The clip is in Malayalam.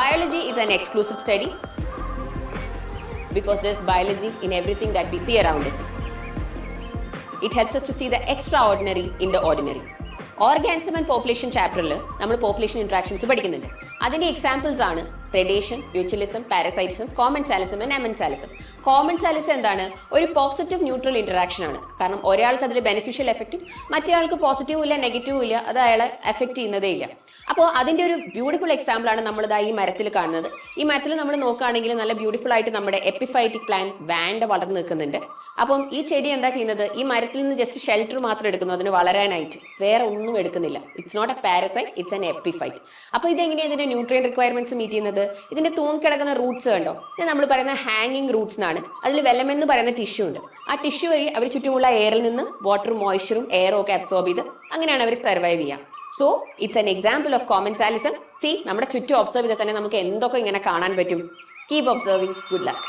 biology is an exclusive study because there's biology in everything that we see around us. It helps us to see the extraordinary in the ordinary. Organism and population ചാപ്റ്ററിൽ നമ്മൾ പോപ്പുലേഷൻ ഇന്ററാക്ഷൻസ് പഠിക്കുന്നുണ്ട്. അതിന്റെ എക്സാമ്പിൾസ് ആണ് പ്രെഡേഷൻ, മ്യൂച്വലിസം, പാരസൈറ്റിസം, കോമൻസാലിസം ആൻഡ് എമൻസാലിസം. കോമൻസാലിസം എന്താണ്? ഒരു പോസിറ്റീവ് ന്യൂട്രൽ ഇന്ററാക്ഷൻ ആണ്. കാരണം ഒരാൾക്ക് അതിൽ ബെനിഫിഷ്യൽ എഫക്റ്റും മറ്റേ ആൾക്ക് പോസിറ്റീവും ഇല്ല നെഗറ്റീവും ഇല്ല, അത് അയാളെ എഫക്ട് ചെയ്യുന്നതേ ഇല്ല. അപ്പോൾ അതിന്റെ ഒരു ബ്യൂട്ടിഫുൾ എക്സാമ്പിൾ ആണ് നമ്മളിതാ ഈ മരത്തിൽ കാണുന്നത്. ഈ മരത്തിൽ നമ്മൾ നോക്കുകയാണെങ്കിൽ നല്ല ബ്യൂട്ടിഫുൾ ആയിട്ട് നമ്മുടെ എപ്പിഫൈറ്റിക് പ്ലാന്റ് വാൻഡ് വളർന്നു നിൽക്കുന്നുണ്ട്. അപ്പം ഈ ചെടി എന്താ ചെയ്യുന്നത്? ഈ മരത്തിൽ നിന്ന് ജസ്റ്റ് ഷെൽട്ടർ മാത്രം എടുക്കുന്നു അതിന് വളരാനായിട്ട്, വേറെ ഒന്നും എടുക്കുന്നില്ല. It's not a parasite, it's an epiphyte. അപ്പോൾ ഇതെങ്ങനെയാണ് ഇതിന്റെ ന്യൂട്രിയൻ റിക്വയർമെന്റ്സ് മീറ്റ് ചെയ്യുന്നത്? ഇതിന്റെ തൂങ്ങിക്കിടക്കുന്ന റൂട്ട്സ് കണ്ടോ? ഇത് നമ്മൾ പറയുന്ന ഹാങ്ങിങ് റൂട്ട്സ് എന്നാണ്. അതിൽ വെല്ലം എന്ന് പറയുന്ന ടിഷ്യൂ ഉണ്ട്. ആ ടിഷ്യൂ വഴി അവർ ചുറ്റുമുള്ള എയറിൽ നിന്ന് വാട്ടറും മോയ്സ്ചറും എയറും ഒക്കെ അബ്സോർബ് ചെയ്ത് അങ്ങനെയാണ് അവർ സർവൈവ് ചെയ്യുക. So it's an example of commensalism. See, നമ്മുടെ ചുറ്റും ഒബ്സർവ് ചെയ്താൽ തന്നെ നമുക്ക് എന്തൊക്കെ ഇങ്ങനെ കാണാൻ പറ്റും. Keep observing. Good luck.